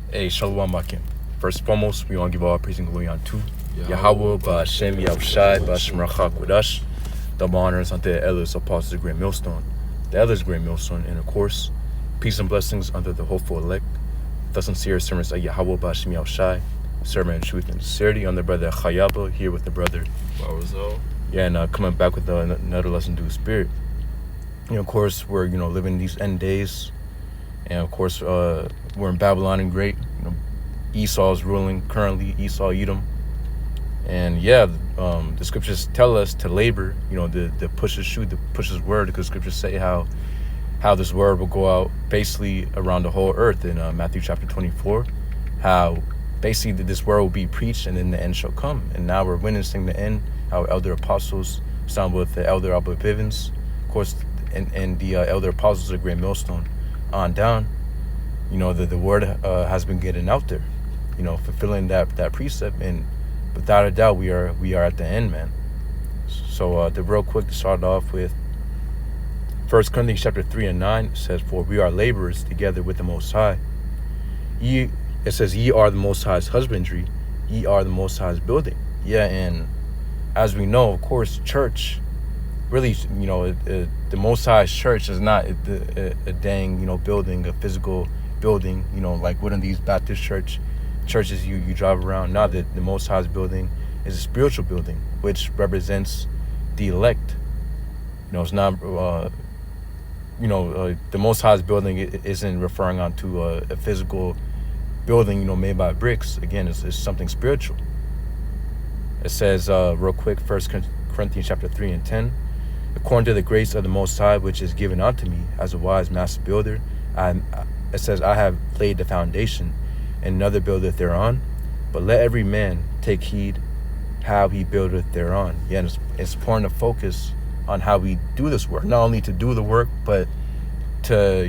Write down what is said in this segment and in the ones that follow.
Hey, Shalom Akim. First and foremost, we want to give all praise and glory unto Yahweh, Ba'Hashem, Yahushai, Ba'Hashem Rachak Kodash. Double honors unto the elders, apostles, the great millstone, the elders, great millstone, and of course, peace and blessings unto the hopeful elect, the sincere servants of Yahweh, Ba'Hashem, Yahushai, servant in truth and sincerity, on the brother Chayaba, here with the brother. And coming back with another lesson to the spirit. Of course, we're, living these end days. And of course, we're in Babylon and great. Esau is ruling currently, Esau, Edom. And the scriptures tell us to labor, to push his word, because scriptures say how this word will go out basically around the whole earth in Matthew chapter 24, how basically this word will be preached and then the end shall come. And now we're witnessing the end, our elder apostles, starting with the elder Abba Bivens, of course, and the elder apostles of Great Millstone on down. The word has been getting out there, fulfilling that precept, and without a doubt we are at the end, man. So the real quick to start off with 1 Corinthians chapter 3 and 9 says, "For we are laborers together with the Most High. It says, ye are the Most High's husbandry, ye are the Most High's building." And as we know, of course, church, really, the Most High's church is not a dang, building, a physical building, like one of these Baptist churches you drive around. Now the Most High's building is a spiritual building, which represents the elect. It's not, the Most High's building isn't referring on to a physical building, made by bricks. Again, it's something spiritual. It says, real quick, 1 Corinthians chapter 3 and 10, "According to the grace of the Most High, which is given unto me as a wise master builder, it says, I have laid the foundation, and another buildeth thereon. But let every man take heed how he buildeth thereon." And it's important to focus on how we do this work, not only to do the work, but to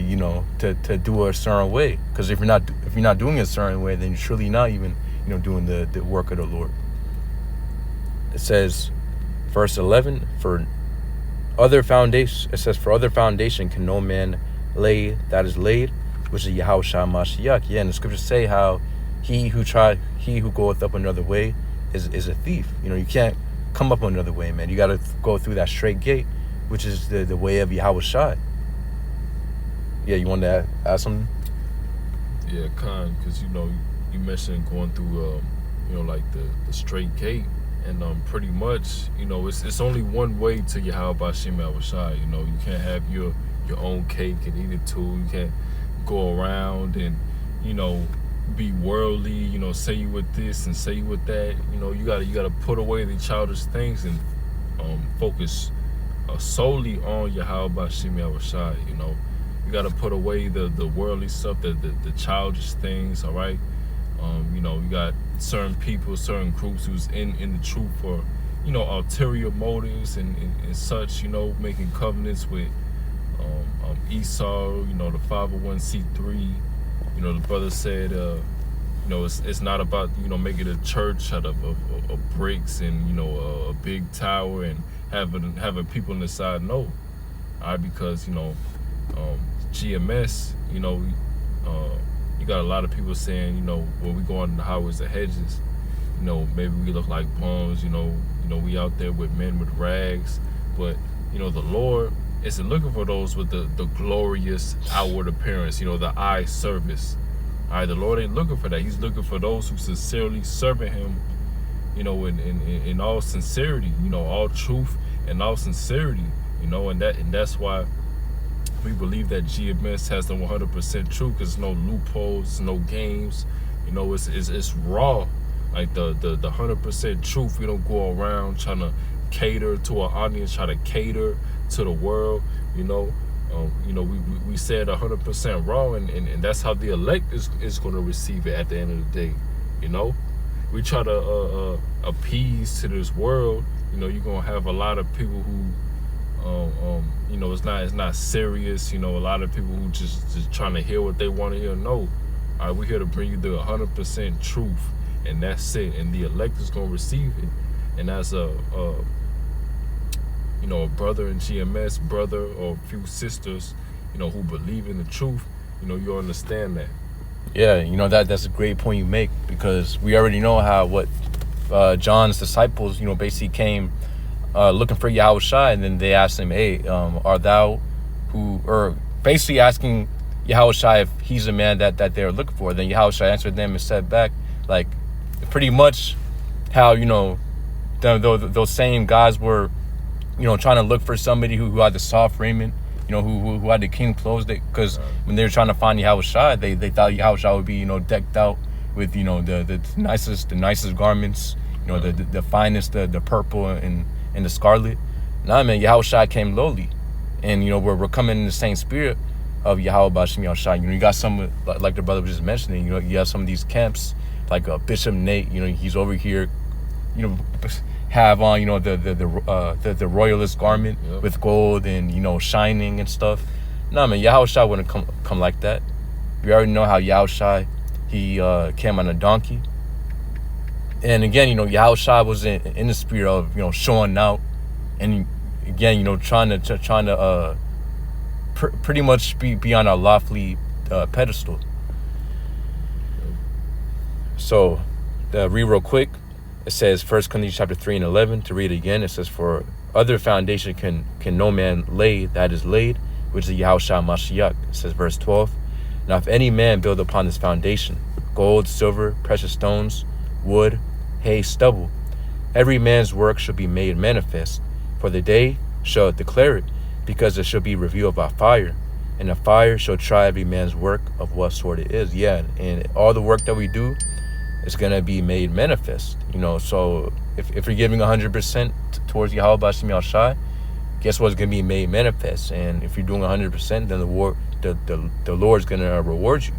do it a certain way. Because if you're not doing it a certain way, then you're surely not even doing the work of the Lord. It says, verse 11, "For other foundation can no man lay that is laid, which is Yahushua Mashiach." And the scriptures say how he who goeth up another way is a thief. You can't come up another way, man. You got to go through that straight gate, which is the way of Yahushua. You wanted to add something? Yeah, Khan, because you mentioned going through like the straight gate. And pretty much, it's only one way to Yahweh Ba'Shem Yahushai. You can't have your own cake and eat it too. You can't go around and, be worldly, say you with this and say you with that. You gotta put away the childish things and focus solely on Yahweh Ba'Shem Yahushai. You gotta put away the worldly stuff, the childish things, all right? You got certain people, certain groups who's in the truth for, ulterior motives and such, making covenants with Esau, the 501c3. The brother said, it's not about, making a church out of bricks and, a big tower and having people on the side. No. All right, because, GMS, you got a lot of people saying, when we go on the highways and hedges, maybe we look like bums, we out there with men with rags. But, the Lord isn't looking for those with the glorious outward appearance, the eye service. All right, the Lord ain't looking for that. He's looking for those who sincerely serving him, in all sincerity, all truth and all sincerity, and that's why we believe that GMS has the 100% truth, because there's no loopholes, no games. It's raw, like the 100% truth. We don't go around trying to cater to our audience, try to cater to the world. We said 100% raw, and that's how the elect is going to receive it at the end of the day. We try to appease to this world. You're gonna have a lot of people who it's not serious. A lot of people who just trying to hear what they want to hear. No, all right, we're here to bring you the 100% truth, and that's it. And the elect is gonna receive it. And as a brother in GMS, brother or a few sisters, who believe in the truth, you understand that. Yeah, that's a great point you make, because we already know how what John's disciples, basically came looking for Yahushua, and then they asked him, "Hey, are thou who?" Or basically asking Yahushua if he's the man that they're looking for. Then Yahushua answered them and said back, like, pretty much how those same guys were, trying to look for somebody who had the soft raiment, who had the king clothes. Because when they were trying to find Yahushua, they thought Yahushua would be, decked out with, the nicest garments, the finest, the purple and the scarlet. Nah, man, Yahushua came lowly, and we're coming in the same spirit of Yahweh Bashim Yahushua. You got some, like the brother was just mentioning. You have some of these camps, like Bishop Nate. He's over here, have on the royalist garment with gold and shining and stuff. Nah, man, Yahushua wouldn't come like that. We already know how Yahushua, he came on a donkey. And again, Yahushua was in the spirit of showing out, and again, trying to pretty much be on a lofty pedestal. So, read real quick. It says 1 Corinthians chapter 3 and 11. To read it again, it says, "For other foundation can no man lay that is laid, which is Yahushua Mashiach." It says verse 12. "Now if any man build upon this foundation, gold, silver, precious stones, wood, hay, stubble, every man's work shall be made manifest, for the day shall declare it, because it shall be revealed by fire, and the fire shall try every man's work of what sort it is." Yeah, and all the work that we do is going to be made manifest. So if you're giving 100% towards Yahweh Bashim Yahushua, guess what's going to be made manifest? And if you're doing 100%, then the Lord's going to reward you.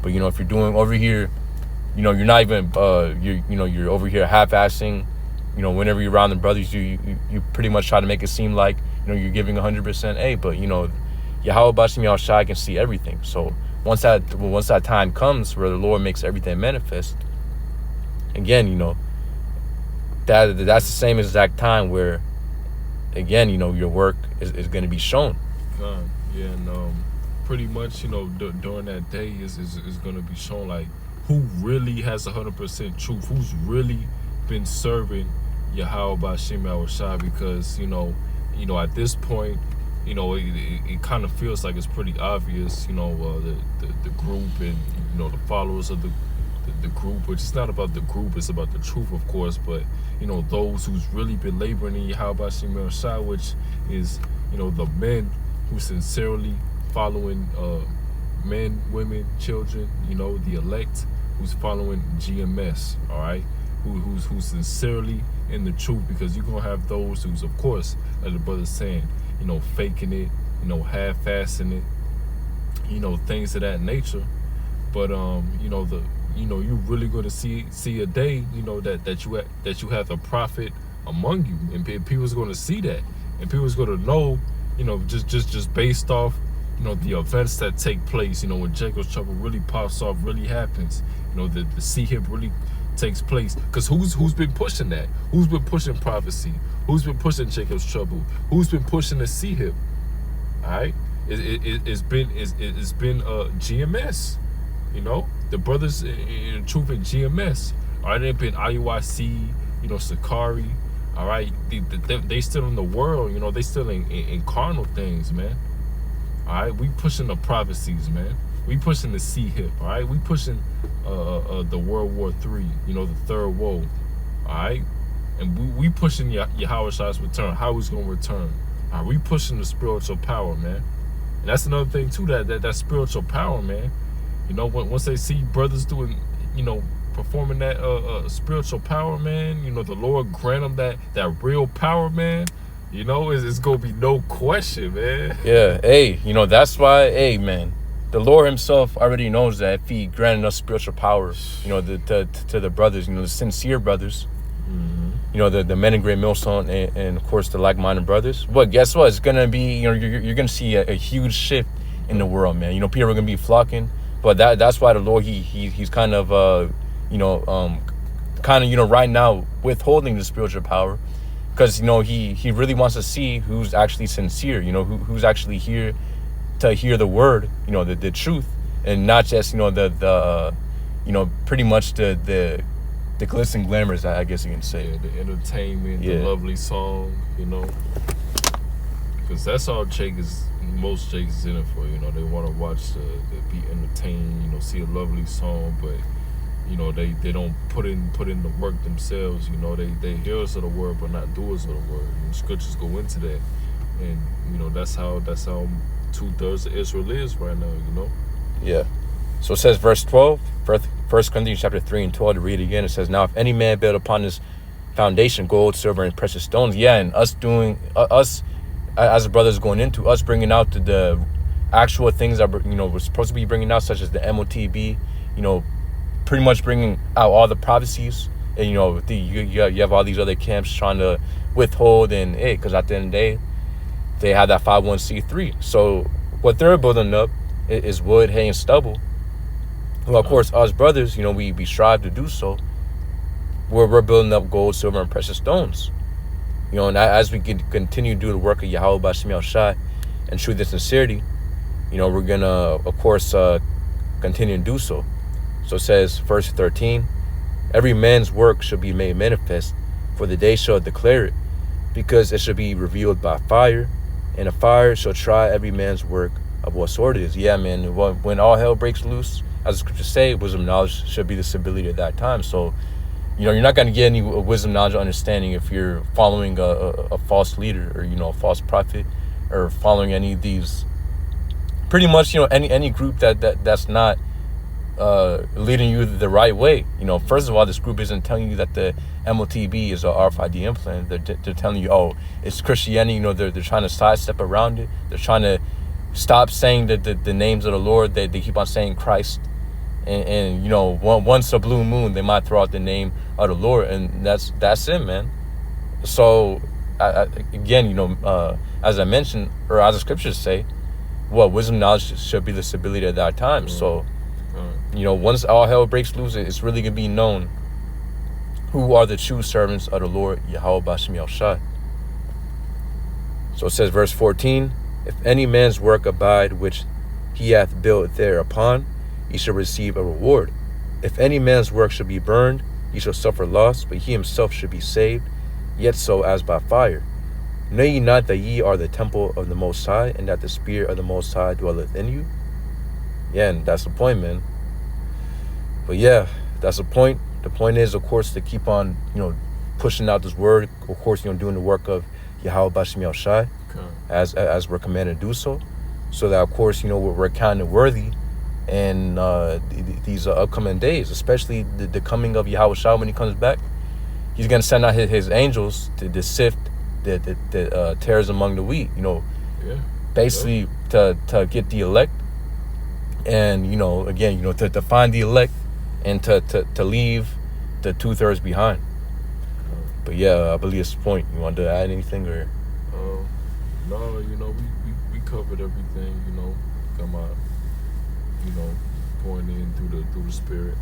But if you're doing over here, you're not even you're over here half-assing. Whenever you're around the brothers, you pretty much try to make it seem like you're giving 100%. But Yahweh Bashim Yahushua can see everything. So once that time comes where the Lord makes everything manifest, again, that's the same exact time where, again, your work is going to be shown. Yeah, and pretty much, during that day is going to be shown, like, who really has 100% truth, who's really been serving Yahweh Bashim Yahushua. Because at this point, it kind of feels like it's pretty obvious, the group and the followers of the group, which is not about the group, it's about the truth, of course. But those who's really been laboring in Yahweh Bashim Yahushua, which is the men who sincerely following men, women, children, the elect who's following GMS, all right, who's sincerely in the truth. Because you're gonna have those who's, of course, like the brother's saying, faking it, half-assing it, things of that nature. But you're really going to see a day, that you have the prophet among you, and people's going to see that, and people's going to know, just based off, the events that take place, when Jacob's trouble really pops off, really happens, the C-hip really takes place. Because who's been pushing that? Who's been pushing prophecy? Who's been pushing Jacob's trouble? Who's been pushing the C-hip? All right, it's been GMS. The brothers in truth in GMS. All right, they've been IUIC, Sakari. All right, they still in the world. They still in carnal things, man. All right, we pushing the prophecies, man. We pushing the C-hip. All right, we pushing the World War III. The third woe. All right, and we pushing Yahushua's return. How he's gonna return. All right, we pushing the spiritual power, man. And that's another thing too. That spiritual power, man. Once they see brothers doing, performing that spiritual power, man, the Lord grant them that real power, man. It's gonna be no question, man. Yeah, hey, that's why, man, the Lord himself already knows that if he granted us spiritual power, to the brothers, the sincere brothers, the men in Great Millstone, and of course the like-minded brothers. But guess what? It's gonna be, you're gonna see a huge shift in the world, man. People are gonna be flocking. But that's why the Lord he's kind of right now withholding the spiritual power, because he really wants to see who's actually sincere, who's actually here to hear the word, the truth, and not just the pretty much the glitz and glamours, I guess you can say. Yeah, the entertainment, the lovely song, because that's all most Jake is in it for. They want to watch the be entertained, see a lovely song, but they don't put in the work themselves. They hearers of the word but not doers of the word. And scriptures go into that, and that's how 2/3 of Israel is right now. Yeah. So it says verse 12, 1 Corinthians chapter 3 and 12, to read it again. It says, now if any man build upon this foundation gold, silver, and precious stones. Yeah, and us as brothers going into us bringing out the actual things that we're supposed to be bringing out, such as the MOTB, pretty much bringing out all the prophecies. And you have all these other camps trying to withhold, and because at the end of the day they have that 501c3. So what they're building up is wood, hay, and stubble. Well, of course, us brothers, we strive to do so. We're building up gold, silver, and precious stones. And as we continue to do the work of Yahweh B'Shem Yahushai and truth and sincerity, we're gonna, of course, continue to do so. So it says, verse 13, every man's work shall be made manifest, for the day shall declare it, because it shall be revealed by fire, and the fire shall try every man's work of what sort it is. Yeah, man, when all hell breaks loose, as the scriptures say, wisdom, knowledge should be the stability at that time. So, you're not going to get any wisdom, knowledge, or understanding if you're following a false leader or, a false prophet, or following any of these, pretty much, any group that's not leading you the right way. First of all, this group isn't telling you that the MOTB is a RFID implant. They're telling you, oh, it's Christianity. They're trying to sidestep around it. They're trying to stop saying the names of the Lord. They keep on saying Christ. And once a blue moon, they might throw out the name of the Lord, and that's it, man. So again, as I mentioned, or as the scriptures say, wisdom, knowledge should be the stability at that time. So once all hell breaks loose, it's really gonna be known who are the true servants of the Lord Yahweh B'Shem Yahushai. So it says, verse 14, if any man's work abide which he hath built thereupon, he shall receive a reward. If any man's work shall be burned, he shall suffer loss, but he himself should be saved, yet so as by fire. Know ye not that ye are the temple of the Most High, and that the Spirit of the Most High dwelleth in you? Yeah, and that's the point, man. But yeah, that's the point. The point is, of course, to keep on, pushing out this word. Of course, doing the work of Yahweh B'Shem Yahushai, as we're commanded to do so. So that, of course, we're counted worthy. And these upcoming days, especially the coming of Yahushua when he comes back, he's going to send out his angels to sift the tares among the wheat, basically to get the elect, and again, to find the elect, and to leave the 2/3 behind. But yeah, I believe it's the point. You want to add anything, or? No, we covered everything. Come out. Pouring in through the Spirit.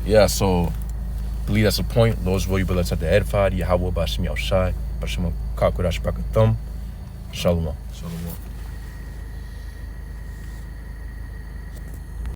Yeah, so I believe that's the point. Those will you be edified. Yahweh B'Shem Yahushai, B'Shem Kakodash Brakathum. Shalom.